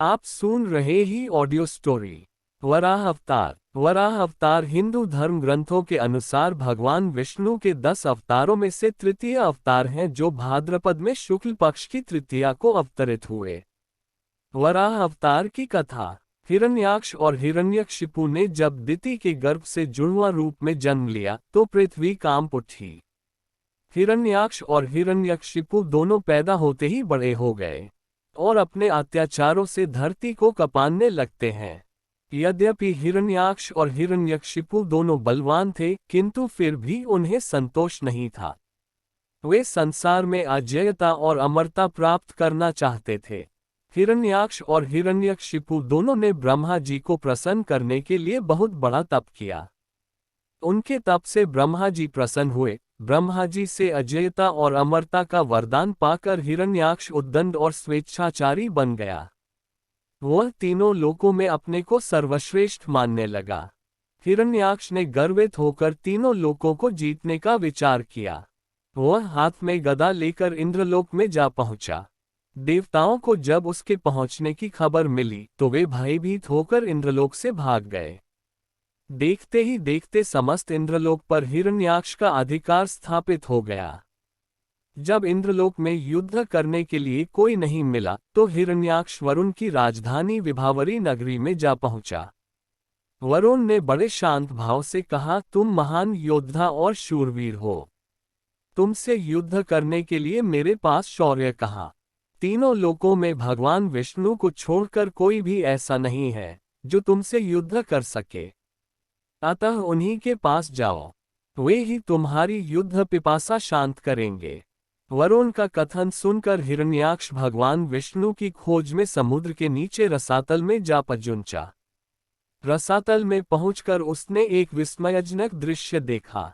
आप सुन रहे ही audio story Varaha अवतार। वराह अवतार हिंदू धर्म ग्रंथों के अनुसार भगवान विष्णु के 10 अवतारों में से तृतीय अवतार हैं, जो भाद्रपद में शुक्ल पक्ष की तृतीया को अवतरित हुए। वराह अवतार की कथा। हिरण्याक्ष और हिरण्यकशिपु ने जब दिति के गर्भ से जुड़वा रूप में जन्म लिया तो पृथ्वी कांप उठी। हिरण्याक्ष और हिरण्यकशिपु दोनों पैदा होते ही बड़े हो गए और अपने अत्याचारों से धरती को कपानने लगते हैं। यद्यपि हिरण्याक्ष और हिरण्यकशिपु दोनों बलवान थे, किंतु फिर भी उन्हें संतोष नहीं था। वे संसार में अजेयता और अमरता प्राप्त करना चाहते थे। हिरण्याक्ष और हिरण्यकशिपु दोनों ने ब्रह्मा जी को प्रसन्न करने के लिए बहुत बड़ा तप किया। उनके तप से ब्रह्मा जी प्रसन्न हुए। ब्रह्मा जी से अजेयता और अमरता का वरदान पाकर हिरण्याक्ष उद्दंड और स्वेच्छाचारी बन गया। वह तीनों लोकों में अपने को सर्वश्रेष्ठ मानने लगा। हिरण्याक्ष ने गर्वित होकर तीनों लोकों को जीतने का विचार किया। वह हाथ में गदा लेकर इंद्रलोक में जा पहुंचा। देवताओं को जब उसके पहुंचने की खबर मिली तो वे भयभीत होकर इंद्रलोक से भाग गए। देखते ही देखते समस्त इंद्रलोक पर हिरण्याक्ष का अधिकार स्थापित हो गया। जब इंद्रलोक में युद्ध करने के लिए कोई नहीं मिला तो हिरण्याक्ष वरुण की राजधानी विभावरी नगरी में जा पहुंचा। वरुण ने बड़े शांत भाव से कहा, तुम महान योद्धा और शूरवीर हो। तुमसे युद्ध करने के लिए मेरे पास शौर्य कहाँ। तीनों लोकों में भगवान विष्णु को छोड़कर कोई भी ऐसा नहीं है जो तुमसे युद्ध कर सके। अतः उन्हीं के पास जाओ, वे ही तुम्हारी युद्ध पिपासा शांत करेंगे। वरुण का कथन सुनकर हिरण्याक्ष भगवान विष्णु की खोज में समुद्र के नीचे रसातल में जा पहुंचा। रसातल में पहुंचकर उसने एक विस्मयजनक दृश्य देखा।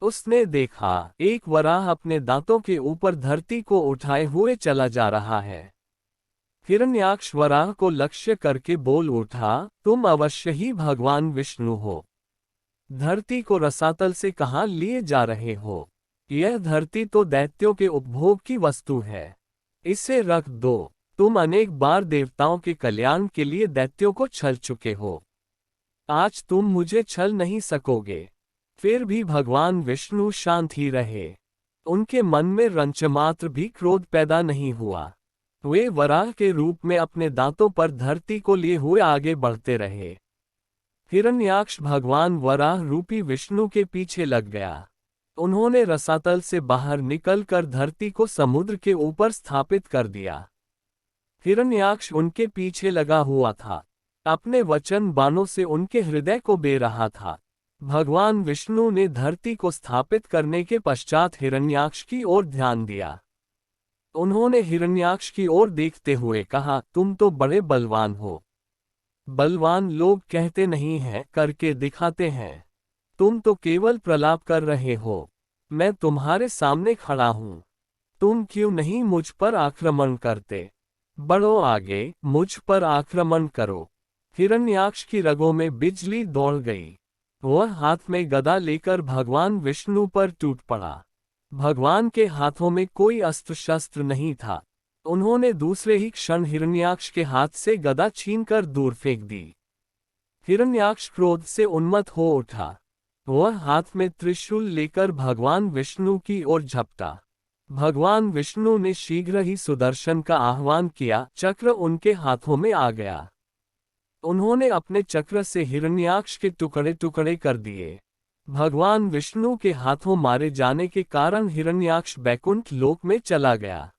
उसने देखा, एक वराह अपने दांतों के ऊपर धरती को उठाए हुए चला जा रहा है। हिरण्याक्ष वराह को लक्ष्य करके बोल उठा, तुम अवश्य ही भगवान विष्णु हो। धरती को रसातल से कहाँ लिए जा रहे हो? यह धरती तो दैत्यों के उपभोग की वस्तु है, इसे रख दो। तुम अनेक बार देवताओं के कल्याण के लिए दैत्यों को छल चुके हो, आज तुम मुझे छल नहीं सकोगे। फिर भी भगवान विष्णु शांत ही रहे। उनके मन में रंचमात्र भी क्रोध पैदा नहीं हुआ। वे वराह के रूप में अपने दांतों पर धरती को लिए हुए आगे बढ़ते रहे। हिरण्याक्ष भगवान वराह रूपी विष्णु के पीछे लग गया। उन्होंने रसातल से बाहर निकलकर धरती को समुद्र के ऊपर स्थापित कर दिया। हिरण्याक्ष उनके पीछे लगा हुआ था, अपने वचन बाणों से उनके हृदय को बे रहा था। भगवान विष्णु ने धरती को स्थापित करने के पश्चात हिरण्याक्ष की ओर ध्यान दिया। उन्होंने हिरण्याक्ष की ओर देखते हुए कहा, तुम तो बड़े बलवान हो। बलवान लोग कहते नहीं हैं, करके दिखाते हैं। तुम तो केवल प्रलाप कर रहे हो। मैं तुम्हारे सामने खड़ा हूं, तुम क्यों नहीं मुझ पर आक्रमण करते? बढ़ो आगे, मुझ पर आक्रमण करो। हिरण्याक्ष की रगों में बिजली दौड़ गई। वह हाथ में गदा लेकर भगवान विष्णु पर टूट पड़ा। भगवान के हाथों में कोई अस्त्र शस्त्र नहीं था। उन्होंने दूसरे ही क्षण हिरण्याक्ष के हाथ से गदा छीनकर दूर फेंक दी। हिरण्याक्ष क्रोध से उन्मत्त हो उठा। वह हाथ में त्रिशूल लेकर भगवान विष्णु की ओर झपटा। भगवान विष्णु ने शीघ्र ही सुदर्शन का आह्वान किया। चक्र उनके हाथों में आ गया। उन्होंने अपने चक्र से हिरण्याक्ष के टुकड़े टुकड़े कर दिए। भगवान विष्णु के हाथों मारे जाने के कारण हिरण्याक्ष बैकुंठ लोक में चला गया।